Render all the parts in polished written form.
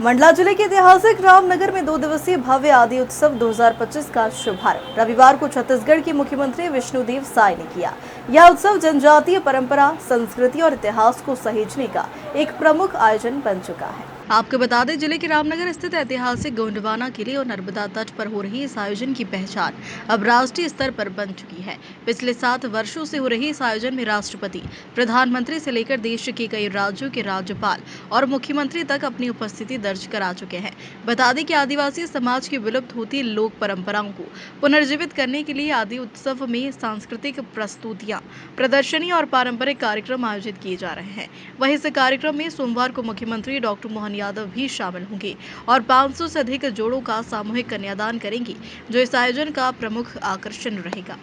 मंडला जिले के ऐतिहासिक रामनगर में 2 दिवसीय भव्य आदि उत्सव 2025 का शुभारंभ रविवार को छत्तीसगढ़ के मुख्यमंत्री विष्णुदेव साय ने किया। यह उत्सव जनजातीय परंपरा, संस्कृति और इतिहास को सहेजने का एक प्रमुख आयोजन बन चुका है। आपको बता दें, जिले के रामनगर स्थित ऐतिहासिक गोंडवाना किले और नर्मदा तट पर हो रही इस आयोजन की पहचान अब राष्ट्रीय स्तर पर बन चुकी है। पिछले 7 वर्षों से हो रही इस आयोजन में राष्ट्रपति, प्रधानमंत्री से लेकर देश के कई राज्यों के राज्यपाल और मुख्यमंत्री तक अपनी उपस्थिति दर्ज करा चुके हैं। बता दें कि आदिवासी समाज की विलुप्त होती लोक परंपराओं को पुनर्जीवित करने के लिए आदि उत्सव में सांस्कृतिक प्रस्तुतियां, प्रदर्शनी और पारंपरिक कार्यक्रम आयोजित किए जा रहे हैं। वहीं इस कार्यक्रम में सोमवार को मुख्यमंत्री डॉक्टर मोहन यादव भी शामिल होंगे और 500 से अधिक जोड़ों का सामूहिक कन्यादान करेंगे, जो इस आयोजन का प्रमुख आकर्षण रहेगा।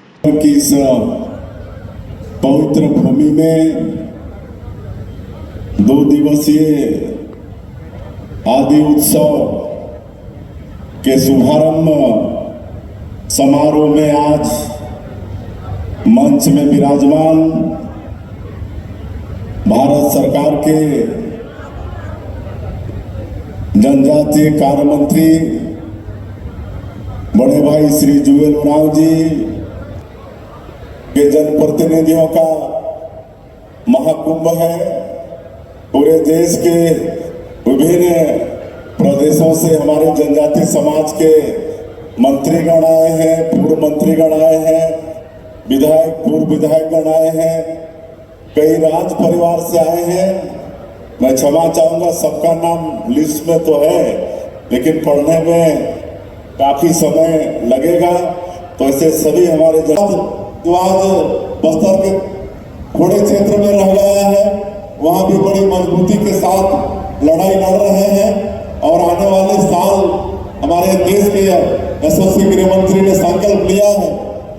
इस पवित्र भूमि में 2 दिवसीय आदि उत्सव के शुभारंभ समारोह में आज मंच में विराजमान भारत सरकार के जनजातीय कार्य मंत्री बड़े भाई श्री जुएल उरांव जी के जनप्रतिनिधियों का महाकुंभ है। पूरे देश के विभिन्न प्रदेशों से हमारे जनजातीय समाज के मंत्रीगण आए हैं, पूर्व मंत्रीगण आए हैं, विधायक, पूर्व विधायकगण आए हैं, कई राज परिवार से आए हैं। मैं क्षमा चाहूंगा, सबका नाम लिस्ट में तो है, लेकिन पढ़ने में काफी समय लगेगा, तो ऐसे सभी हमारे जो आज बस्तर के थोड़े क्षेत्र में रह गया है, वहां भी बड़ी मजबूती के साथ लड़ाई लड़ रहे हैं। और आने वाले साल हमारे देश के यशस्वी गृह मंत्री ने संकल्प लिया है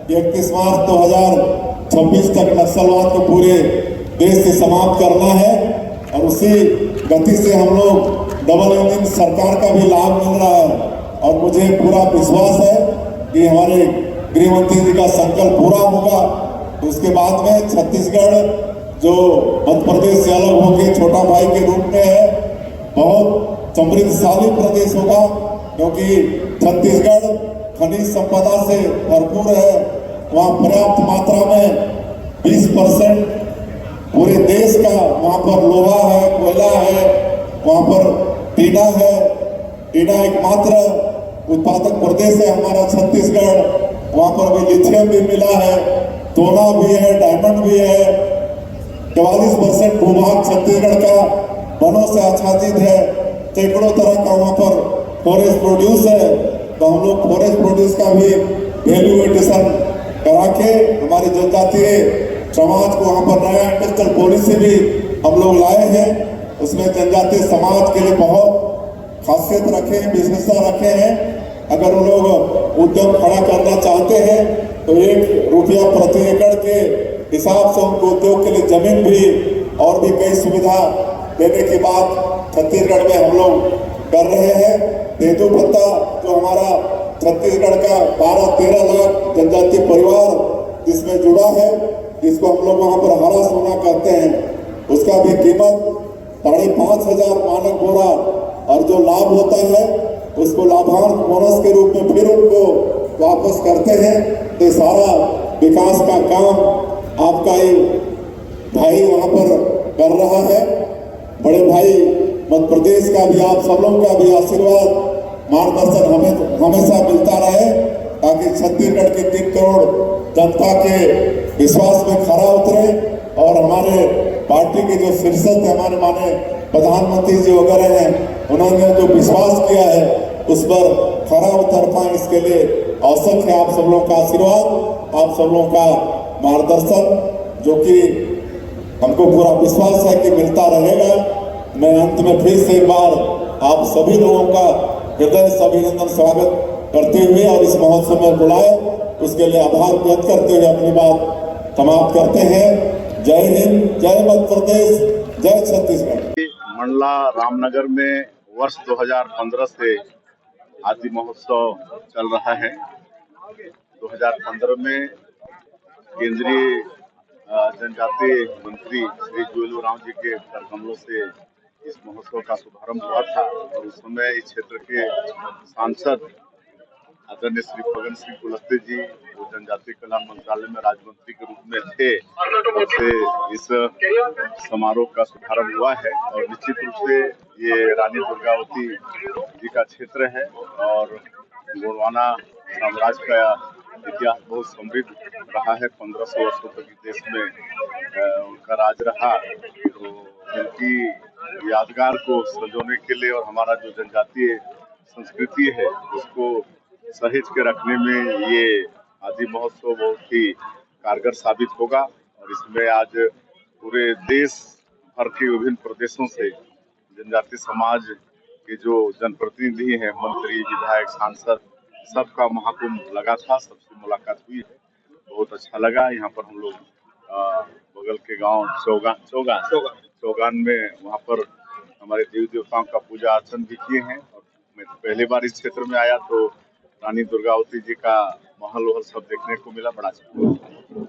कि 31 मार्च 2026 तक नक्सलवाद को पूरे देश से समाप्त करना है। और उसी गति से हम लोग डबल इंजन सरकार का भी लाभ मिल रहा है। और मुझे पूरा विश्वास है कि हमारे गृह मंत्री जी का संकल्प पूरा होगा। तो उसके बाद में छत्तीसगढ़ जो मध्य प्रदेश से अलग होकर छोटा भाई के रूप में है, बहुत समृद्धशाली प्रदेश होगा, क्योंकि छत्तीसगढ़ खनिज संपदा से भरपूर है। वहाँ पर्याप्त मात्रा में 20% पूरे देश का वहाँ पर लोहा है, कोयला है, वहाँ पर टीना है। टीना एकमात्र उत्पादक प्रदेश है हमारा छत्तीसगढ़। वहाँ पर भी लिथियम भी मिला है, सोना भी है, डायमंड भी है। 44% भूभाग छत्तीसगढ़ का वनों से आच्छादित है। सैकड़ों तरह का वहाँ पर फॉरेस्ट प्रोड्यूस है। तो हम लोग फॉरेस्ट प्रोड्यूस का भी वैल्यू एडिशन करा के हमारे जनजातीय समाज को वहाँ पर नया इंडस्ट्रियल पॉलिसी भी हम लोग लाए हैं। उसमें जनजातीय समाज के लिए बहुत खासियत रखे हैं, विशेषता रखे हैं। अगर वो लोग उद्यम खड़ा करना चाहते हैं तो ₹1 प्रति एकड़ के हिसाब से उनको उद्योग के लिए जमीन भी और भी कई सुविधा देने की बात छत्तीसगढ़ में हम लोग कर रहे हैं। तेंदू पत्ता जो हमारा छत्तीसगढ़ का 12-13 लाख जनजातीय परिवार जिसमें जुड़ा है, जिसको हम लोग वहाँ पर हरा सोना कहते हैं, उसका भी कीमत 5,500 मानक बोरा। और जो लाभ होता है उसको लाभांश बोनस के रूप में फिर उनको वापस करते हैं। तो सारा विकास का काम आपका ही भाई वहाँ पर कर रहा है। बड़े भाई मध्य प्रदेश का भी, आप सब लोगों का भी आशीर्वाद, मार्गदर्शन हमें हमेशा मिलता रहे, ताकि छत्तीसगढ़ की 3 करोड़ जनता के विश्वास में खरा उतरे। और हमारे पार्टी के जो शीर्षक है, हमारे माने प्रधानमंत्री जी वगैरह हैं, उन्होंने जो विश्वास किया है उस पर खरा उतर पाए, इसके लिए आवश्यक है आप सब लोगों का आशीर्वाद, आप सब लोगों का मार्गदर्शन, जो कि हमको पूरा विश्वास है कि मिलता रहेगा। मैं अंत में फिर से एक बार आप सभी लोगों का हृदय से अभिनंदन स्वागत करते हुए और इस महोत्सव में बुलाए उसके लिए आभार व्यक्त करते हुए अपनी बात समाप्त करते हैं। जय हिंद, जय मध्य प्रदेश, जय छत्तीसगढ़। मंडला रामनगर में वर्ष 2015 से आदि महोत्सव चल रहा है। 2015 में केंद्रीय जनजातीय मंत्री श्री जुएल उरांव जी के कर कमलों से इस महोत्सव का शुभारंभ हुआ था और उस समय इस क्षेत्र के सांसद आदरणीय श्री फग्गन सिंह कुलस्ते जी जो जनजातीय कल्याण मंत्रालय में राज्य मंत्री के रूप में थे, तब से इस समारोह का शुभारंभ हुआ है। और निश्चित रूप से ये रानी दुर्गावती जी का क्षेत्र है और गोंडवाना साम्राज्य का इतिहास बहुत समृद्ध रहा है। 1500 वर्षों तक इस देश में उनका राज रहा। तो उनकी यादगार को संजोने के लिए और हमारा जो जनजातीय संस्कृति है उसको सहेज के रखने में ये आदि महोत्सव बहुत ही कारगर साबित होगा। और इसमें आज पूरे देश भर के विभिन्न प्रदेशों से जनजातीय समाज के जो जनप्रतिनिधि हैं, मंत्री, विधायक, सांसद, सबका महाकुंभ लगा था, सबसे मुलाकात हुई है, बहुत अच्छा लगा। यहाँ पर हम लोग बगल के गांव चौगान में वहाँ पर हमारे देवी देवताओं का पूजा अर्चन भी किए हैं। और मैं पहली बार इस क्षेत्र में आया तो रानी दुर्गावती जी का महल वहल सब देखने को मिला, बड़ा अच्छा।